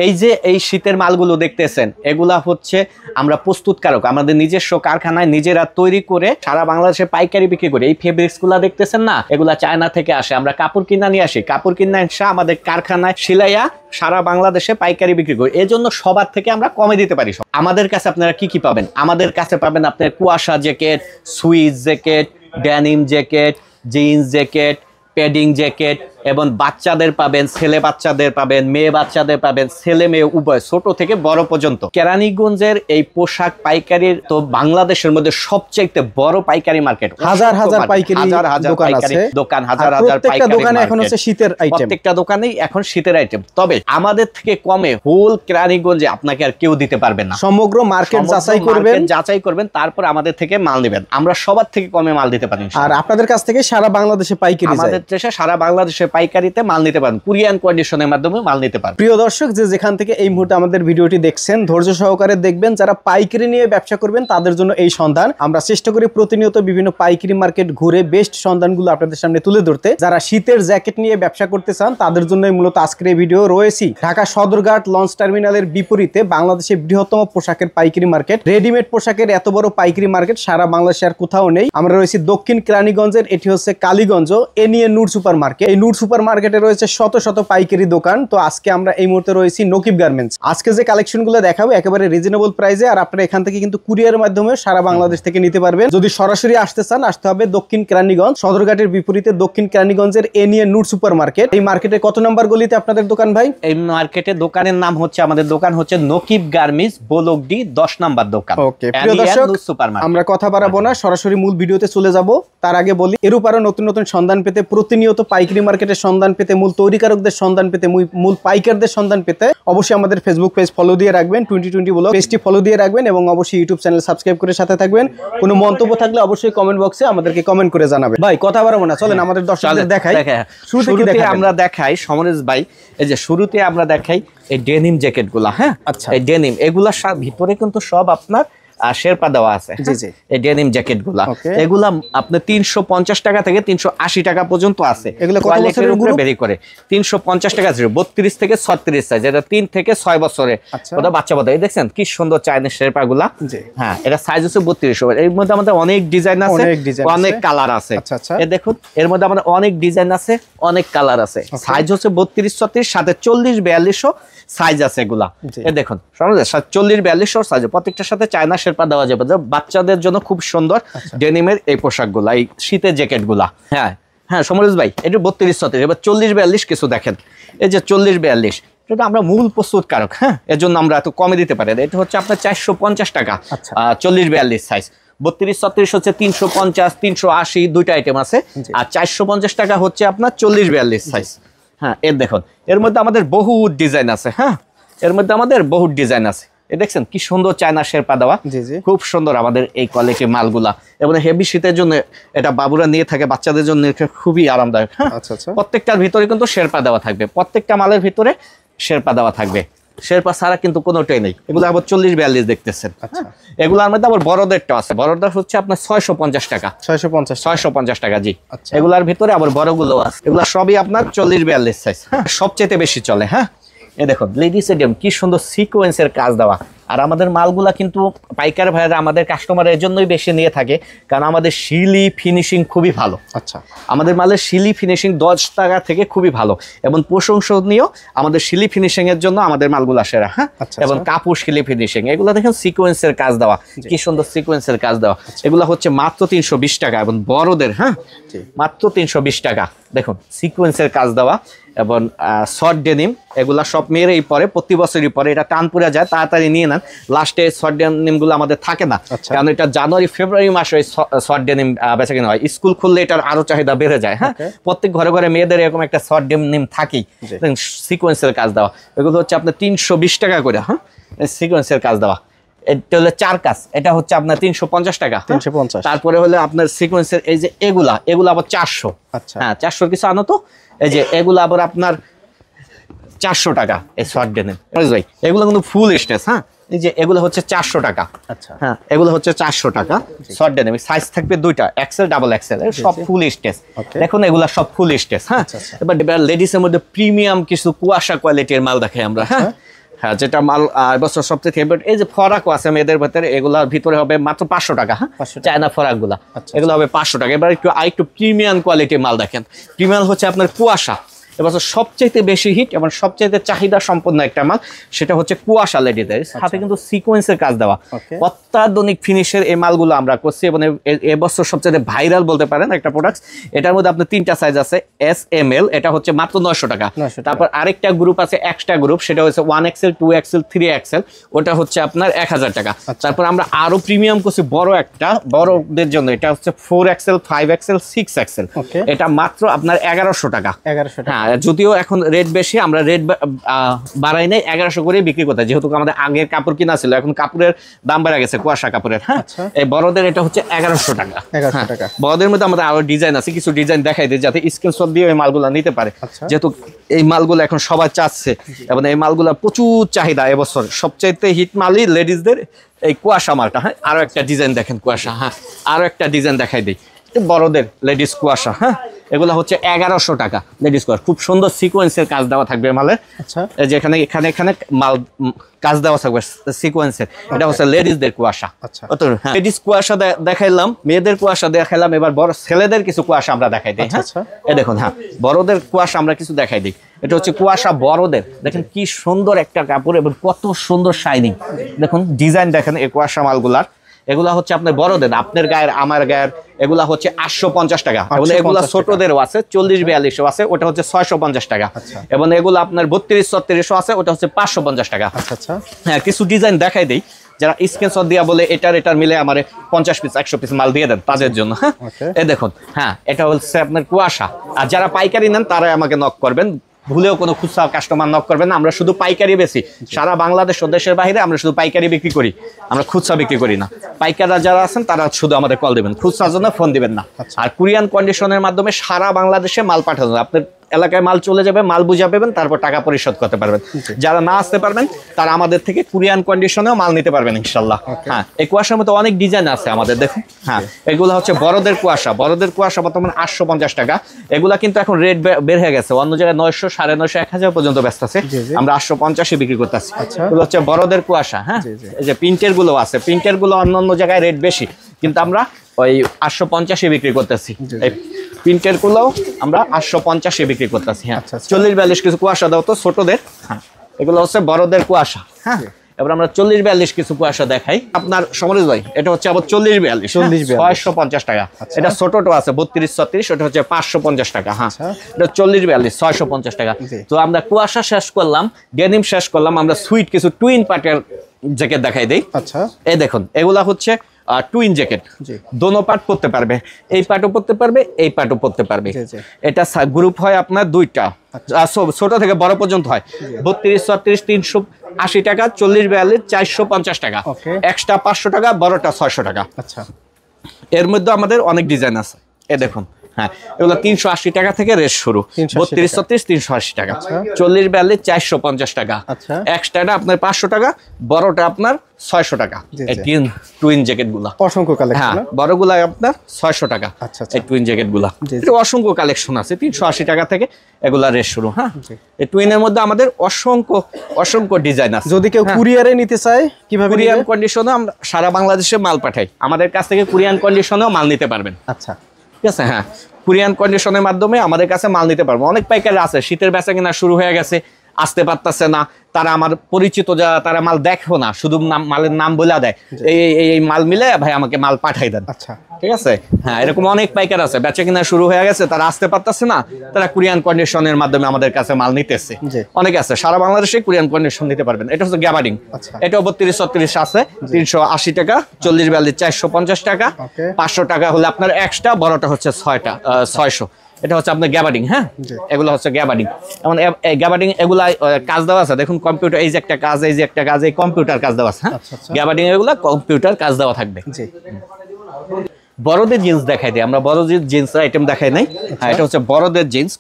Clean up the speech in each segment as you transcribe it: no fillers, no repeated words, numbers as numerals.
এই যে এই শীতের মালগুলো দেখতেছেন এগুলা হচ্ছে আমরা প্রস্তুতকারক, আমাদের নিজস্ব কারখানায় নিজেরা তৈরি করে সারা বাংলাদেশে পাইকারি বিক্রি করি। এই ফেব্রিক্স গুলা দেখতেছেন না, এগুলা চায়না থেকে আসে, আমরা কাপড় কিনা নিয়ে আসি, কাপড় কিনা এসে আমাদের কারখানায় সিলাইয়া সারা বাংলাদেশে পাইকারি বিক্রি করি। এই জন্য সবার থেকে আমরা কমে দিতে পারি। আমাদের কাছে আপনারা কি কি পাবেন? আমাদের কাছে পাবেন আপনার কুয়াশা jacket, switch jacket, denim jacket, jeans jacket, padding jacket, এবং বাচ্চাদের পাবেন, ছেলে বাচ্চাদের পাবেন, মেয়ে বাচ্চাদের পাবেন, ছেলে মেয়ে উভয়, ছোট থেকে বড় পর্যন্ত। কেরানীগঞ্জের এই পোশাক পাইকারির তো বাংলাদেশের মধ্যে সবচেয়ে বড় পাইকারি মার্কেট। হাজার হাজার পাইকারি দোকান, হাজার হাজার পাইকারি দোকানে এখন হচ্ছে শীতের আইটেম, প্রত্যেকটা দোকানেই এখন শীতের আইটেম। তবে আমাদের থেকে কমে হোল কেরানীগঞ্জে আপনাকে আর কেউ দিতে পারবে না। সমগ্র মার্কেট যাচাই করবেন, তারপর আমাদের থেকে মাল নেবেন। আমরা সবার থেকে কমে মাল দিতে পারি। আর আপনাদের কাছ থেকে সারা বাংলাদেশে পাইকারি, আমাদের দেশে সারা বাংলাদেশে পাইকারিতে মাল নিতে পারেন, কুরিয়ার কন্ডিশনের মাধ্যমে মাল নিতে পারেন। প্রিয় দর্শক, যে যেখান থেকে এই মুহূর্তে আমাদের ভিডিওটি দেখছেন, ধৈর্য সহকারে দেখবেন। যারা পাইকারি নিয়ে ব্যবসা করবেন তাদের জন্য এই সন্ধান। আমরা চেষ্টা করি প্রতিনিয়ত বিভিন্ন পাইকারি মার্কেট ঘুরে বেস্ট সন্ধানগুলো আপনাদের সামনে তুলে ধরতে। যারা শীতের জ্যাকেট নিয়ে ব্যবসা করতে চান তাদের জন্যই মূলত আজকের এই ভিডিও রয়েছে। ঢাকা সদরঘাট লঞ্চ টার্মিনালের বিপরীতে বাংলাদেশের বৃহত্তম পোশাকের পাইকারি মার্কেট, রেডিমেড পোশাকের এত বড় পাইকারি মার্কেট সারা বাংলাদেশে আর কোথাও নেই। আমরা রয়েছি দক্ষিণ কেরানীগঞ্জের, এটি হচ্ছে কালীগঞ্জ, এ নিয়ে নূর সুপার মার্কেট। এই নূর সুপার মার্কেটে রয়েছে শত শত পাইকারি দোকান। তো আজকে আমরা এই মুহূর্তে রয়েছি নকিব গার্মেন্টস। আজকে যে কালেকশন গুলো দেখাবো একেবারে রিজনেবল প্রাইসে, আর আপনারা এখান থেকে কিন্তু কুরিয়ার মাধ্যমে সারা বাংলাদেশ থেকে নিতে পারবেন। যদি সরাসরি আসতে চান, আসতে হবে দক্ষিণ কেরানীগঞ্জ, সদরঘাটের বিপরীতে দক্ষিণ কেরানীগঞ্জের এ নিয়ে নূর সুপার মার্কেট। এই মার্কেটে কত নম্বর গলিতে আপনাদের দোকান ভাই? এই মার্কেটে দোকানের নাম হচ্ছে, আমাদের দোকান হচ্ছে নকিব গার্মেন্টস, বলকডি 10 নম্বর দোকান। ওকে প্রিয় দর্শক, আমরা কথা বাড়াবো না, সরাসরি মূল ভিডিওতে চলে যাব। তার আগে বলি, এরূপ আরো নতুন নতুন সন্ধান পেতে, প্রতিনিয়ত পাইকারি মার্কেটের সন্ধান পেতে, মূল তৈরিকারকদের সন্ধান পেতে, মূল পাইকারদের সন্ধান পেতে অবশ্যই আমাদের ফেসবুক পেজ ফলো দিয়ে রাখবেন, 2020 ব্লগ পেজটি ফলো দিয়ে রাখবেন, এবং অবশ্যই ইউটিউব চ্যানেল সাবস্ক্রাইব করে সাথে থাকবেন। কোনো মন্তব্য থাকলে অবশ্যই কমেন্ট বক্সে আমাদেরকে কমেন্ট করে জানাবেন। ভাই কথা বাড়াবো না, চলেন আমাদের দর্শকদের দেখাই। শুরুতে আমরা দেখাই সমরেশ ভাই, এই যে শুরুতে আমরা দেখাই এই ডেনিম জ্যাকেট গুলা। হ্যাঁ, আচ্ছা, এই ডেনিম এগুলা ভিতরে কিন্তু সব আপনার শেরপা দেওয়া আছে। এই ডেনিম জ্যাকেট গুলা, এগুলা আপনার 350 টাকা থেকে 380 টাকা পর্যন্ত আছে। এগুলো কোয়ালিটির উপরে ভেরি করে। 350 টাকা, 32 থেকে 36 সাইজ, এটা 3 থেকে 6 বছরে ওটা বাচ্চা বাচ্চা। এই দেখছেন কি সুন্দর চাইনিজ শেরপা গুলা। হ্যাঁ, এটা সাইজ হচ্ছে 32। এর মধ্যে আমাদের অনেক ডিজাইন আছে, অনেক কালার আছে। এই দেখুন, এর মধ্যে আমাদের অনেক ডিজাইন আছে, অনেক কালার আছে। সাইজ হচ্ছে 32, 36, সাথে 40, 42 সাইজ আছে এগুলা। এই দেখুন 40, 42 সাইজ, প্রত্যেকটার সাথে চায়না শেরপা দেওয়া যাবে। বাচ্চাদের জন্য খুব সুন্দর ডেনিমের এই পোশাকগুলা, এই শীতের জ্যাকেট গুলা। হ্যাঁ হ্যাঁ সমরেশ ভাই, এটা 32, 36, এবার 40, 42 কিছু দেখেন। এই যে 40, 42, এটা আমরা মূল প্রস্তুতকারক। হ্যাঁ, এর জন্য আমরা এত কমে দিতে পারি। এটা হচ্ছে আপনার 450 টাকা, 40, 42 সাইজ। 32, 36 হচ্ছে 350, 380, দুইটা আইটেম আছে। আর 450 টাকা হচ্ছে আপনার 40, 42 সাইজ। হ্যাঁ, এর দেখুন, এর মধ্যে আমাদের বহু ডিজাইন আছে। হ্যাঁ, এর মধ্যে আমাদের বহু ডিজাইন আছে। দেখছেন কি সুন্দর চায়না শেরপা দেওয়া, খুব সুন্দর আমাদের এই কোয়ালিটি মালগুলা। এবং হেভি শীতের জন্য এটা বাবুরা নিয়ে থাকে, বাচ্চাদের জন্য খুবই আরামদায়ক। প্রত্যেকটার ভিতরে কিন্তু শেরপা দেওয়া থাকবে, প্রত্যেকটা মালের ভিতরে শেরপা দেওয়া থাকবে। শেরপা ছাড়া কিন্তু কোনোটাই নেই। এগুলো আবার 40, 42 দেখতেছেন। এগুলোর মধ্যে আবার বড়দেরটা আছে। বড়দের হচ্ছে আপনার 650 টাকা, 650 টাকা। জি, এগুলার ভিতরে আবার বড়গুলো আছে। এগুলো সবই আপনার 40, 42 সাইজ। হ্যাঁ, সবচেয়ে বেশি চলে। হ্যাঁ, এই দেখুন লেডিস এডিয়াম, কি সুন্দর সিকোয়েন্সের কাজ দেওয়া। আর আমাদের মালগুলা কিন্তু পাইকার ভাইরা আমাদের কাস্টমারের জন্যই বেশি নিয়ে থাকে, কারণ আমাদের শিলি ফিনিশিং খুবই ভালো। আচ্ছা, আমাদের মালের শিলি ফিনিশিং 10 টাকা থেকে খুবই ভালো, এবং প্রশংসনীয় আমাদের শিলি ফিনিশিং এর জন্য আমাদের মালগুলা সেরা। হ্যাঁ, এবং কাপড় শিলি ফিনিশিং, এগুলো দেখেন সিকোয়েন্সের কাজ দেওয়া, কি সুন্দর সিকোয়েন্সের কাজ দেওয়া। এগুলো হচ্ছে মাত্র 320 টাকা, এবং বড়দের হ্যাঁ মাত্র 320 টাকা। দেখুন সিকোয়েন্সের কাজ দেওয়া, এবং শর্ট ডেনিম, এগুলা সব মেয়েরাই পরে, প্রতি বছরই পরে। এটা টান পড়ে যায়, তাড়াতাড়ি নিয়ে নেন। লাস্টে শর্ট ডেনিম গুলো আমাদের থাকে না, কারণ এটা জানুয়ারি, ফেব্রুয়ারি মাসে শর্ট ডেনিম বেচা কিনা হয়। স্কুল খুললে এটার আরো চাহিদা বেড়ে যায়। হ্যাঁ, প্রত্যেক ঘরে ঘরে মেয়েদের এরকম একটা শর্ট ডেনিম থাকেই, সিকোয়েন্সের কাজ দেওয়া। এগুলো হচ্ছে আপনার 320 টাকা করে। হ্যাঁ, সিকোয়েন্সের কাজ দেওয়া। এটা হলো 4 কাজ, এটা হচ্ছে আপনার 350 টাকা। 350। তারপরে হলো আপনার সিকোয়েন্সের এই যে এগুলা আবার 400। আচ্ছা, হ্যাঁ 400 কিছু আনো তো। এই যে এগুলা আবার আপনার 400 টাকা। এই শর্ট ডেনিম ভাই, এগুলো কিন্তু ফুল স্টেজ। হ্যাঁ, এই যে এগুলো হচ্ছে 400 টাকা। আচ্ছা, হ্যাঁ এগুলো হচ্ছে 400 টাকা। শর্ট ডেনিম সাইজ থাকবে দুইটা, এক্সেল, ডাবল এক্সেল, সব ফুল স্টেজ। দেখুন এগুলা সব ফুল স্টেজ। হ্যাঁ, এবার লেডিস এর মধ্যে প্রিমিয়াম কিছু কুয়াশা কোয়ালিটির মাল দেখাই আমরা। হ্যাঁ, হ্যাঁ যেটা মাল এবছর সবচেয়ে ফেভারিট, এই যে ফরাকও আছে মেয়েদের ভিতরে, এগুলোর ভিতরে হবে মাত্র 500 টাকা। হ্যাঁ চায়না ফরাক গুলা, এগুলো হবে 500 টাকা। এবার একটু প্রিমিয়াম কোয়ালিটির মাল দেখেন। প্রিমিয়াম হচ্ছে আপনার কুয়াশা, এবছর সবচেয়ে বেশি হিট এবং সবচেয়ে চাহিদা সম্পন্ন একটা মাল, সেটা হচ্ছে কুয়াশা লেডিদের, সাথে কিন্তু সিকোয়েন্সের কাজ দেওয়া, অত্যাধুনিক ফিনিশের এই মালগুলো আমরা করছি এবং এবছর সবচেয়ে ভাইরাল বলতে পারেন একটা প্রোডাক্ট। এটার মধ্যে আপনার 3টা সাইজ আছে, SML, এটা হচ্ছে মাত্র 900 টাকা। তারপর আরেকটা গ্রুপ আছে, এক্সট্রা গ্রুপ, সেটা হচ্ছে 1XL 2XL 3XL, ওটা হচ্ছে আপনার 1000 টাকা। তারপর আমরা আরো প্রিমিয়াম করছি বড় একটা, বড়দের জন্য, এটা হচ্ছে 4XL 5XL 6XL, এটা মাত্র আপনার 1100 টাকা। 1100 টাকা। যদিও এখন রেট বেশি, আমরা রেট বাড়াই নাই, 1100 করে বিক্রি করতে, যেহেতু আমাদের আগের কাপড় কিনা ছিল, এখন কাপড়ের দাম বেড়ে গেছে কুয়াশা কাপড়ের। হ্যাঁ এই বড়দের এটা হচ্ছে 1100 টাকা। 1100 টাকা। বড়দের মধ্যে আমাদের আরো ডিজাইন আছে, কিছু ডিজাইন দেখাই দিই যাতে স্ক্রিনশট দিয়ে এই মালগুলো নিতে পারে, যেহেতু এই মালগুলো এখন সবাই চাচ্ছে এবং এই মালগুলো প্রচুর চাহিদা। এবছর সবচাইতে হিট মালই লেডিসদের এই কুয়াশা মালটা। হ্যাঁ আরো একটা ডিজাইন দেখেন কুয়াশা। হ্যাঁ আরো একটা ডিজাইন দেখাই দিই, বড়দের লেডিস কুয়াশা। হ্যাঁ এগুলো হচ্ছে 1100 টাকা লেডিস কুয়াশা, খুব সুন্দর সিকোয়েন্সের কাজ দেওয়া থাকবে মালে। আচ্ছা যেখানে এখানে মাল কাজ দেওয়া থাকবে সিকোয়েন্সের, এটা হচ্ছে লেডিসদের কুয়াশা। লেডিস কুয়াশা দেখাইলাম, মেয়েদের কুয়াশা দেখাইলাম, এবার বড় ছেলেদের কিছু কুয়াশা আমরা দেখাই দিই। হ্যাঁ এই দেখুন, হ্যাঁ বড়দের কুয়াশা আমরা কিছু দেখাই দিই। এটা হচ্ছে কুয়াশা বড়দের, দেখেন কি সুন্দর একটা কাপড় এবং কত সুন্দর শাইনিং, দেখুন ডিজাইন দেখেন এই কুয়াশা মালগুলার। এগুলা হচ্ছে আপনার বড়দের, আপনার গায়ের আমার গায়ের, এগুলা হচ্ছে 850 টাকা। এগুলা ছোটদেরও আছে, 40-42 আছে, ওটা হচ্ছে 650 টাকা। এবং এগুলো আপনার 32-36 আছে, ওটা হচ্ছে 550 টাকা। হ্যাঁ কিছু ডিজাইন দেখাই দেই, যারা স্ক্রিনশট দিয়া বলে এটার মিলে আমার 50 পিস 100 পিস মাল দিয়ে দেন তাদের জন্য। হ্যাঁ এই দেখুন, হ্যাঁ এটা হচ্ছে আপনার কুয়াশা। আর যারা পাইকারি নেন তারাই আমাকে নক করবেন, ভুলেও কোনো খুচরা কাস্টমার নক করবেন না। আমরা শুধু পাইকারি বেশি, সারা বাংলাদেশ ও দেশের বাইরে আমরা শুধু পাইকারি বিক্রি করি, আমরা খুচরা বিক্রি করি না। পাইকাররা যারা আছেন তারা শুধু আমাদের কল দেবেন, খুচরার জন্য ফোন দিবেন না। আর কুরিয়ান কন্ডিশনের মাধ্যমে সারা বাংলাদেশে মাল পাঠানো, আপনার এলাকায় মাল চলে যাবে, মাল বুঝা পাবেন, তারপর টাকা পরিশোধ করতে পারবেন। যারা না আসতে পারবেন তারা আমাদের থেকে কুরিয়ান কন্ডিশনেও মাল নিতে পারবেন ইনশাল্লাহ। হ্যাঁ এই কুয়াশার মতো অনেক ডিজাইন আছে আমাদের, দেখুন। হ্যাঁ এগুলো হচ্ছে বড়দের কুয়াশা, বড়দের কুয়াশা বর্তমানে 850 টাকা। এগুলা কিন্তু এখন রেট বের হয়ে গেছে, অন্য জায়গায় 900, 950, 1000 পর্যন্ত ব্যস্ত আছে, আমরা 850 বিক্রি করতেছি। এগুলো হচ্ছে বড়দের কুয়াশা। হ্যাঁ এই যে প্রিন্টের গুলো আছে, প্রিন্টের গুলো অন্য জায়গায় রেট বেশি, কিন্তু আমরা ওই 850 বিক্রি করতেছি। প্রিন্টের গুলো আমরা 850 বিক্রি করতেছি। হ্যাঁ 40-42 কিছু কুয়াশা দাও তো ছোটদের। হ্যাঁ এগুলো হচ্ছে বড়দের কুয়াশা। হ্যাঁ এবার আমরা 40-42 কিছু কুয়াশা দেখাই আপনার সমরেশ ভাই। এটা হচ্ছে আবার 40-42 650 টাকা। এটা ছোটটো আছে 32-36, ওটা হচ্ছে 550 টাকা। হ্যাঁ এটা 40-42 650 টাকা। তো আমরা কুয়াশা শেষ করলাম, ডেনিম শেষ করলাম, আমরা সুইট কিছু টুইন পার্টের জ্যাকেট দেখাই দেই। আচ্ছা এই দেখুন, এগুলা হচ্ছে টুইন জ্যাকেট, দোনো পার্ট পরতে পারবে, এই পার্টও পরতে পারবে, এই পার্টও পরতে পারবে। এটা গ্রুপ হয় আপনার 2টা, ছোট থেকে বড় পর্যন্ত হয়। 32-36 380 টাকা, 40-42 450 টাকা, এক্সট্রা 500 টাকা, বড়টা 600 টাকা। আচ্ছা এর মধ্যে আমাদের অনেক ডিজাইন আছে, এ দেখুন। হ্যাঁ এগুলো 380 টাকা থেকে রেট শুরু, 32-36 380 টাকা, 40-42 450 টাকা, এক্সট্রাটা আপনার 500 টাকা, বড়টা আপনার 600 টাকা। এই টুইন জ্যাকেট গুলা অসংখ্য কালেকশন, হ্যাঁ বড়গুলা আপনার 600 টাকা। এই টুইন জ্যাকেট গুলা অসংখ্য কালেকশন আছে, 380 টাকা থেকে এগুলা রেট শুরু। হ্যাঁ এই টুইনের মধ্যে আমাদের অসংখ্য ডিজাইন আছে। যদি কেউ কুরিয়ারে নিতে চায় কিভাবে? কুরিয়ান কন্ডিশনে আমরা সারা বাংলাদেশে মাল পাঠাই, আমাদের কাছ থেকে কুরিয়ান কন্ডিশনেও মাল নিতে পারবেন। আচ্ছা ঠিক আছে। হ্যাঁ কুরিয়ান কন্ডিশনের মাধ্যমে আমাদের কাছে মাল নিতে পারবো। অনেক পাইকারি আছে, শীতের বেচা কিনা শুরু হয়ে গেছে, আসতে পারতেছে না, তারা আমার পরিচিত যারা তারা মাল দেখো না, শুধু মালের নাম বলে দেয়, এই মাল মিলে ভাই আমাকে মাল পাঠাই দেন। আচ্ছা ঠিক আছে। হ্যাঁ এরকম অনেক পাইকার আছে, বেচা কিনা শুরু হয়ে গেছে, তারা আসতে পারতেছে না, তারা কুরিয়ান কন্ডিশনের মাধ্যমে আমাদের কাছে মাল নিতেছে। অনেক আছে, সারা বাংলাদেশে কুরিয়ান কন্ডিশন নিতে পারবেন। এটা হচ্ছে গ্যাবার্ডিং, এটা 32-36 আছে 380 টাকা, 40-42 450 টাকা, 500 টাকা হলে আপনার এক্সট্রা, বড়টা হচ্ছে 600। এটা হচ্ছে আপনার গ্যাবার্ডিং। হ্যাঁ এগুলো হচ্ছে গ্যাবার্ডিং, এমন গ্যাবার্ডিং এগুলা কাজ দেওয়া আছে, দেখুন কম্পিউটার, এই যে একটা কাজ, এই যে একটা কাজ, এই কম্পিউটার কাজ দেওয়া আছে। হ্যাঁ গ্যাবার্ডিং এগুলা কম্পিউটার কাজ দেওয়া থাকবে। বড়দের জিন্স দেখাই দিই আমরা, বড়দের জিন্স আইটেম দেখাই নাই। হ্যাঁ এটা হচ্ছে বড়দের জিন্স,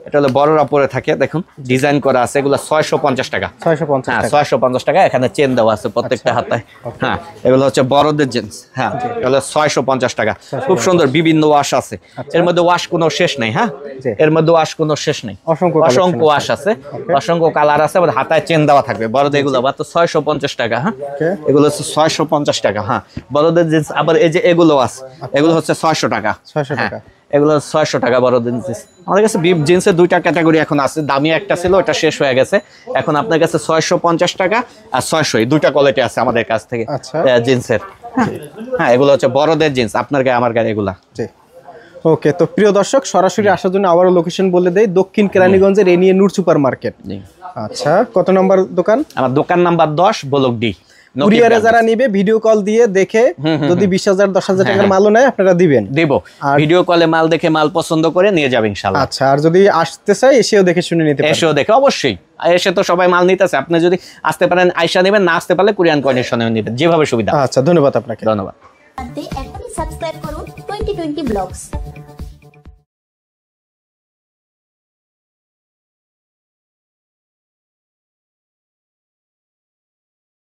এটা হলো বড়রা পরে থাকে, দেখুন ডিজাইন করা আছে, এগুলো 650 টাকা। 650 হ্যাঁ, টাকা। 650 টাকা। এখানে চেন দেওয়া আছে প্রত্যেকটা হাতে। হ্যাঁ, এগুলো হচ্ছে বড়দের জিন্স। হ্যাঁ, এগুলো 650 টাকা। খুব সুন্দর, বিভিন্ন ওয়াশ আছে এর মধ্যে, ওয়াশ কোনো শেষ নেই। হ্যাঁ, এর মধ্যে ওয়াশ কোনো শেষ নেই, অসংখ্য ওয়াশ আছে, অসংখ্য কালার আছে, আবার হাতায় চেন দেওয়া থাকবে বড়দের। এগুলো মাত্র 650 টাকা। হ্যাঁ, এগুলো হচ্ছে 650 টাকা। হ্যাঁ, বড়দের জিন্স। আবার এই যে এগুলো আছে, এগুলো হচ্ছে 600 টাকা। 600 টাকা। এগুলো 600 টাকা বড়দের জিন্স। আমাদের কাছে জিন্সের দুইটা ক্যাটাগরি এখন আছে, দামি একটা ছিল, ওটা শেষ হয়ে গেছে। এখন আপনার কাছে 650 টাকা আর 600, এই দুইটা কোয়ালিটি আছে আমাদের কাছ থেকে জিন্সের। হ্যাঁ, এগুলো হচ্ছে বড়দের জিন্স, আপনার গায়ে আমার গায়ে এগুলা। ওকে, তো প্রিয় দর্শক, সরাসরি আসার জন্য আবারও লোকেশন বলে দেই, দক্ষিণ কেরানীগঞ্জের এনিয়ে নূর সুপার মার্কেট। আচ্ছা, কত নম্বর দোকান? আমার দোকান নাম্বার 10, ব্লক ডি। কুরিয়ারে যারা নিবে ভিডিও কল দিয়ে দেখে, যদি 20,000 10,000 টাকার মালও নেয় আপনারা দিবেন? দেব, ভিডিও কলে মাল দেখে মাল পছন্দ করে নিয়ে যাবে ইনশাআল্লাহ। আচ্ছা, আর যদি আসতে চাই এসেও দেখে শুনে নিতে পারেন? এসেও দেখে, অবশ্যই এসে তো সবাই মাল নিতেছে, আপনি যদি আসতে পারেন আইসা নেবেন, না আসতে পারলে কুরিয়ান কন্ডিশনে নেবেন, যেভাবে সুবিধা। আচ্ছা, ধন্যবাদ আপনাকে। ধন্যবাদ। এখনই সাবস্ক্রাইব করুন 2020 ব্লগস।